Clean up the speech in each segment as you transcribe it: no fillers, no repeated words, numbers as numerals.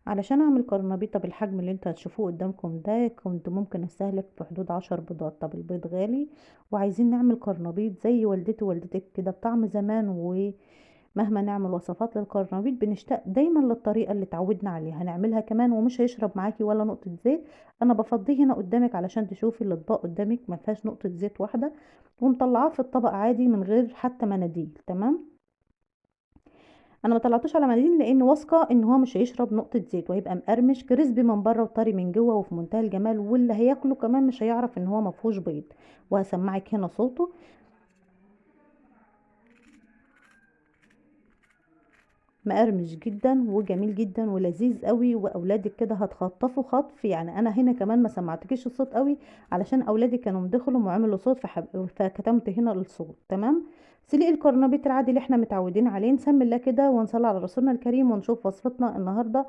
علشان اعمل كرنبيطة بالحجم اللي انتوا هتشوفوه قدامكم ده كنت ممكن استهلك في حدود 10 بيضات. طب البيض غالي وعايزين نعمل كرنبيط زي والدتي ووالدتك كده بطعم زمان. ومهما نعمل وصفات للكرنبيط بنشتاق دايما للطريقة اللي اتعودنا عليها هنعملها كمان، ومش هيشرب معاكي ولا نقطة زيت. انا بفضيه هنا قدامك علشان تشوفي الاطباق قدامك ما فيهاش نقطة زيت واحدة، ومطلعاه في الطبق عادي من غير حتى مناديل. تمام. انا ما طلعتوش على مناديل لان واثقه ان هو مش هيشرب نقطه زيت، وهيبقى مقرمش كريسبي من بره وطري من جوه وفي منتهى الجمال، واللي هياكله كمان مش هيعرف ان هو ما فيهوش بيض. وهسمعك هنا صوته. مقرمش جدا وجميل جدا ولذيذ قوي، واولادك كده هتخطفوا خطف. يعني انا هنا كمان ما سمعتكيش الصوت قوي علشان اولادي كانوا مدخلوا وعملوا صوت فكتمت هنا الصوت. تمام. سلق الكرنبيط العادي اللي احنا متعودين عليه، نسمي الله كده ونصلي على رسولنا الكريم ونشوف وصفتنا النهارده.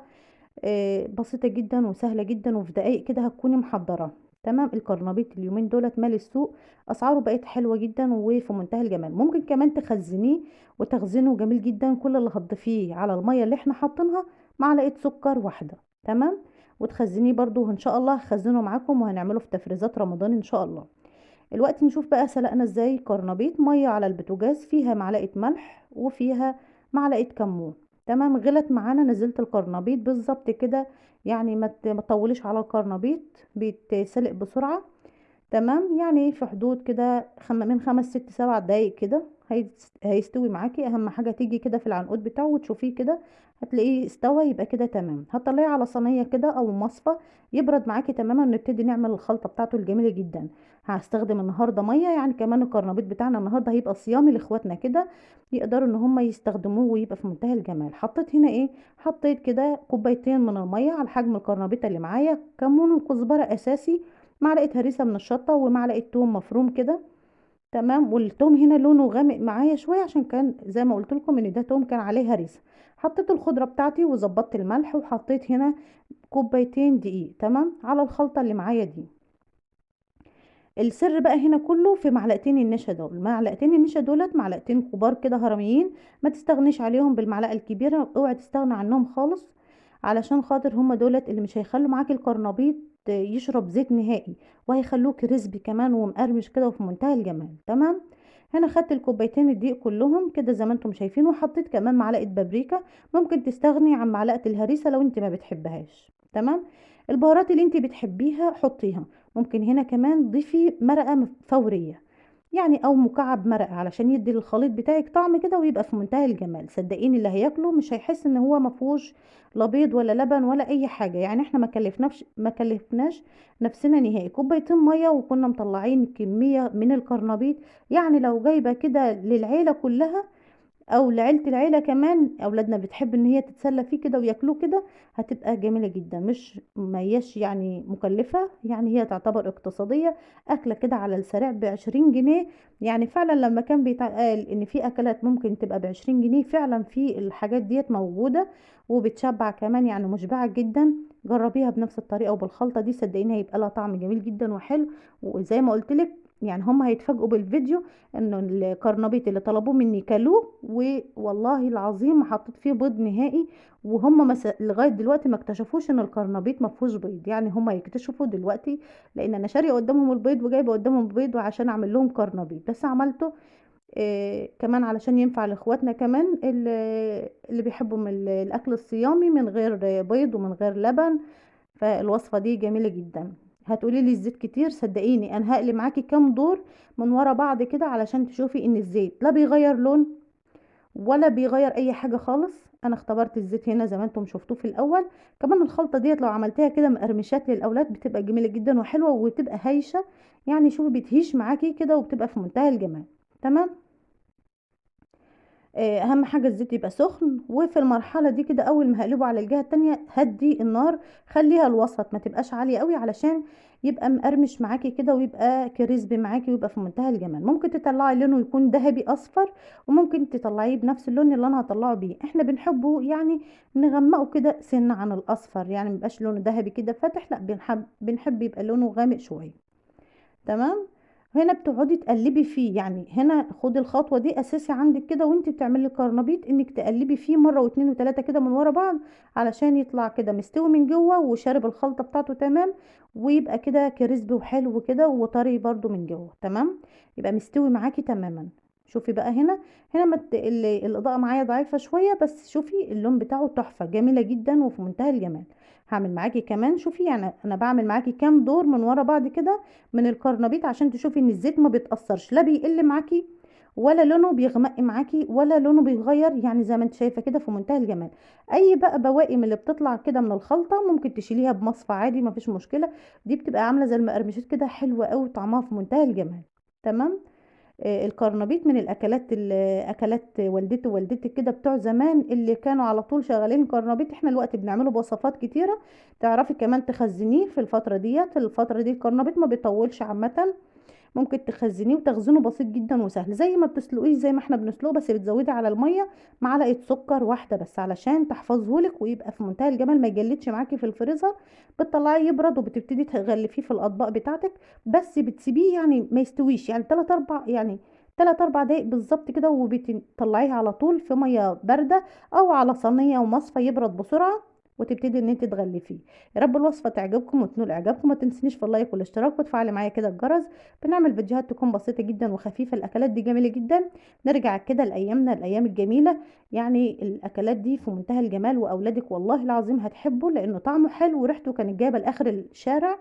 بسيطة جدا وسهلة جدا، وفي دقايق كده هتكوني محضرة. تمام. الكرنبيط اليومين دولت مال السوق، اسعاره بقت حلوة جدا وفي منتهى الجمال. ممكن كمان تخزنيه وتخزينه جميل جدا. كل اللي هتضيفيه على المية اللي احنا حاطينها معلقة سكر واحدة. تمام. وتخزنيه برضو، وان شاء الله هخزنه معاكم وهنعمله في تفريزات رمضان ان شاء الله. الوقت نشوف بقى سلقنا ازاي. كرنبيط ميه على البوتاجاز فيها معلقه ملح وفيها معلقه كمون. تمام. غلت معانا، نزلت الكرنبيط بالظبط كده. يعني ما تطوليش على الكرنبيط، بيتسلق بسرعه. تمام. يعني في حدود كده من 5 6 7 دقايق كده هيستوي معاكي. اهم حاجه تيجي كده في العنقود بتاعه وتشوفيه كده، هتلاقيه استوى. يبقى كده تمام. هتطلعيه على صينيه كده او مصفى يبرد معاكي تماما، نبتدي نعمل الخلطه بتاعته الجميله جدا. هستخدم النهارده ميه، يعني كمان الكرنبيط بتاعنا النهارده هيبقى صيامي لاخواتنا كده، يقدروا ان هم يستخدموه ويبقى في منتهى الجمال. حطيت هنا ايه؟ حطيت كده كوبايتين من الميه على حجم الكرنبيط اللي معايا، كمون وكزبره اساسي، معلقه هريسه من الشطه، ومعلقه توم مفروم كده. تمام. والثوم هنا لونه غامق معايا شويه عشان كان زي ما قلت لكم ان ده توم كان عليه هريسه. حطيت الخضره بتاعتي وظبطت الملح، وحطيت هنا كوبايتين دقيق. تمام. على الخلطه اللي معايا دي. السر بقى هنا كله في معلقتين النشا دول. معلقتين النشا دولت معلقتين كبار كده هرميين، ما تستغنيش عليهم بالمعلقه الكبيره، اوعي تستغنى عنهم خالص، علشان خاطر هما دولت اللي مش هيخلوا معاكي الكرنبيط يشرب زيت نهائي، وهيخلوه كريسبي كمان ومقرمش كده وفي منتهى الجمال. تمام. هنا خدت الكوبايتين الدقيق كلهم كده زي ما انتم شايفين، وحطيت كمان معلقه بابريكا. ممكن تستغني عن معلقه الهريسه لو انت ما بتحبهاش. تمام. البهارات اللي انت بتحبيها حطيها. ممكن هنا كمان ضيفي مرقة فورية، يعني او مكعب مرقة علشان يدي للخليط بتاعك طعم كده ويبقى في منتهى الجمال. صدقيني اللي هياكله مش هيحس ان هو مفهوش لا بيض ولا لبن ولا اي حاجة. يعني احنا ما كلفناش نفسنا نهائي. كوبايتين مية وكنا مطلعين كمية من الكرنبيط، يعني لو جايبة كده للعيلة كلها او لعيله العيله كمان، اولادنا بتحب ان هي تتسلى فيه كده وياكلوه كده، هتبقى جميله جدا. مش مياش يعني مكلفه، يعني هي تعتبر اقتصاديه. اكله كده على السريع ب20 جنيه. يعني فعلا لما كان بيتقال ان في اكلات ممكن تبقى ب20 جنيه، فعلا في الحاجات ديت موجوده وبتشبع كمان، يعني مشبعه جدا. جربيها بنفس الطريقه وبالخلطه دي، صدقيني هيبقى لها طعم جميل جدا وحلو. وزي ما قلت لك، يعني هم هيتفاجئوا بالفيديو انه الكرنبيط اللي طلبوه مني كلوه، والله العظيم ما حطيت فيه بيض نهائي. وهم لغايه دلوقتي ما اكتشفوش ان الكرنبيط ما فيهوش بيض. يعني هم يكتشفوا دلوقتي، لان انا شاريه قدامهم البيض وجايبه قدامهم البيض وعشان اعمل لهم كرنبيط، بس عملته كمان علشان ينفع لاخواتنا كمان اللي بيحبوا من الاكل الصيامي من غير بيض ومن غير لبن. فالوصفة دي جميلة جدا. هتقولي لي الزيت كتير، صدقيني انا هقلي معاكي كام دور من ورا بعض كده علشان تشوفي ان الزيت لا بيغير لون ولا بيغير اي حاجة خالص. انا اختبرت الزيت هنا زي ما انتم شفتوه في الاول. كمان الخلطة ديت لو عملتيها كده مقرمشات للاولاد بتبقى جميلة جدا وحلوة وبتبقى هايشة. يعني شوفي بتهيش معاكي كده وبتبقى في منتهى الجمال. تمام. اهم حاجه الزيت يبقى سخن. وفي المرحله دي كده اول ما هقلبه على الجهه التانية هدي النار، خليها الوسط ما تبقاش عاليه قوي علشان يبقى مقرمش معاكي كده ويبقى كريسبي معاكي ويبقى في منتهى الجمال. ممكن تطلعي لونه يكون ذهبي اصفر، وممكن تطلعيه بنفس اللون اللي انا هطلعه بيه. احنا بنحبه يعني نغمقه كده سنه عن الاصفر، يعني ميبقاش لونه ذهبي كده فاتح، لا بنحب يبقى لونه غامق شويه. تمام. هنا بتقعدي تقلبي فيه، يعني هنا خدي الخطوه دي اساسي عندك كده وانت بتعملي الكرنبيط، انك تقلبي فيه مره واتنين وتلاته كده من ورا بعض، علشان يطلع كده مستوي من جوه وشارب الخلطه بتاعته تمام، ويبقى كده كريسبي وحلو كده وطري برضو من جوه تمام، يبقى مستوي معاكي تماما. شوفي بقى هنا الاضاءه معايا ضعيفه شويه، بس شوفي اللون بتاعه تحفه جميله جدا وفي منتهى الجمال. هعمل معاكي كمان، شوفي يعني انا بعمل معاكي كام دور من ورا بعض كده من الكرنبيط، عشان تشوفي ان الزيت ما بيتأثرش، لا بيقل معاكي ولا لونه بيغمق معاكي ولا لونه بيتغير، يعني زي ما انت شايفه كده في منتهى الجمال. اي بقى بواقي من اللي بتطلع كده من الخلطه ممكن تشيليها بمصفى عادي، ما فيش مشكله، دي بتبقى عامله زي المقرمشات كده، حلوه قوي طعمها في منتهى الجمال. تمام. الكرنبيط من الاكلات اللي اكلات والدتي ووالدتي كده بتوع زمان، اللي كانوا على طول شغالين كرنبيط. احنا الوقت بنعمله بوصفات كتيره، تعرفي كمان تخزنيه في الفتره ديت. الفتره دي الكرنبيط ما بيطولش عامه، ممكن تخزنيه وتخزينه بسيط جدا وسهل، زي ما بتسلقيه زي ما احنا بنسلقه، بس بتزودي على الميه معلقه سكر واحده بس علشان تحفظهولك ويبقى في منتهى الجمال، ما يجلدش معاكي في الفريزر. بتطلعيه يبرد وبتبتدي تغلفيه في الاطباق بتاعتك، بس بتسيبيه يعني ما يستويش، يعني 3 4 دقايق بالظبط كده، وبتطلعيه على طول في ميه بارده او على صينيه ومصفى يبرد بسرعه، وتبتدي ان انت تغلفيه. يا رب الوصفه تعجبكم وتنول اعجابكم، ما تنسينيش في اللايك والاشتراك وتفعلي معايا كده الجرس. بنعمل فيديوهات تكون بسيطة جدا وخفيفة، الأكلات دي جميلة جدا. نرجع كده لأيامنا، الأيام الجميلة، يعني الأكلات دي في منتهى الجمال، وأولادك والله العظيم هتحبه لأنه طعمه حلو وريحته كانت جايبة لآخر الشارع.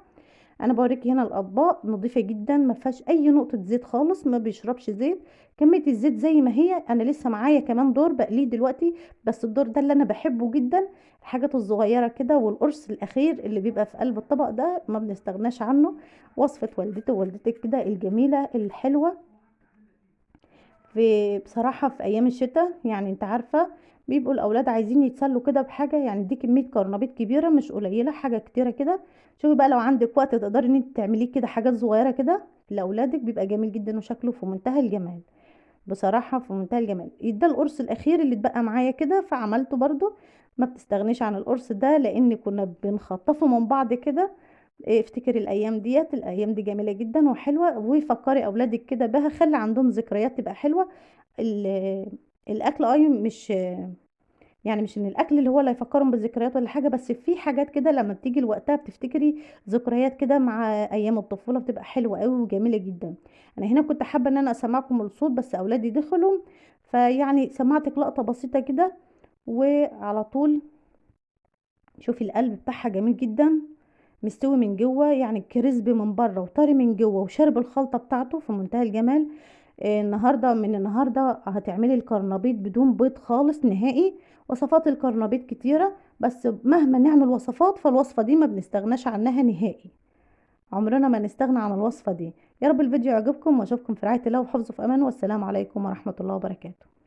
انا بوريكي هنا الاطباق نظيفه جدا، ما فيهاش اي نقطه زيت خالص، ما بيشربش زيت، كميه الزيت زي ما هي. انا لسه معايا كمان دور بقليه دلوقتي، بس الدور ده اللي انا بحبه جدا، الحاجات الصغيره كده، والقرص الاخير اللي بيبقى في قلب الطبق ده ما بنستغناش عنه. وصفه والدتي ووالدتك كده الجميله الحلوه، بصراحة في أيام الشتاء يعني انت عارفة بيبقوا الأولاد عايزين يتسلوا كده بحاجة، يعني دي كمية كرنبيط كبيرة مش قليلة، حاجة كتيرة كده. شوفي بقى لو عندك وقت تقدري ان انت تعمليه كده حاجات صغيرة كده لأولادك، بيبقى جميل جدا وشكله في منتهى الجمال، بصراحة في منتهى الجمال. ده القرص الأخير اللي اتبقى معايا كده فعملته برضو، ما بتستغنيش عن القرص ده لأن كنا بنخطفه من بعض كده. افتكري الايام ديت، الايام دي جميله جدا وحلوه، وفكري اولادك كده بها، خلي عندهم ذكريات تبقى حلوه. الاكل مش يعني مش ان الاكل اللي هو اللي هيفكرهم بالذكريات ولا حاجه، بس في حاجات كده لما بتيجي لوقتها بتفتكري ذكريات كده مع ايام الطفوله، بتبقى حلوه قوي وجميله جدا. انا هنا كنت حابه ان انا اسمعكم الصوت بس اولادي دخلوا، فيعني سمعتك لقطه بسيطه كده وعلى طول. شوفي القلب بتاعها جميل جدا، مستوي من جوه، يعني كريسبي من بره وطري من جوه وشارب الخلطه بتاعته في منتهى الجمال. النهارده هتعملي الكرنبيط بدون بيض خالص نهائي. وصفات الكرنبيط كتيره، بس مهما نعمل وصفات فالوصفه دي ما بنستغناش عنها نهائي، عمرنا ما نستغنى عن الوصفه دي. يا رب الفيديو يعجبكم واشوفكم في رعايه الله وحفظه في امان، والسلام عليكم ورحمه الله وبركاته.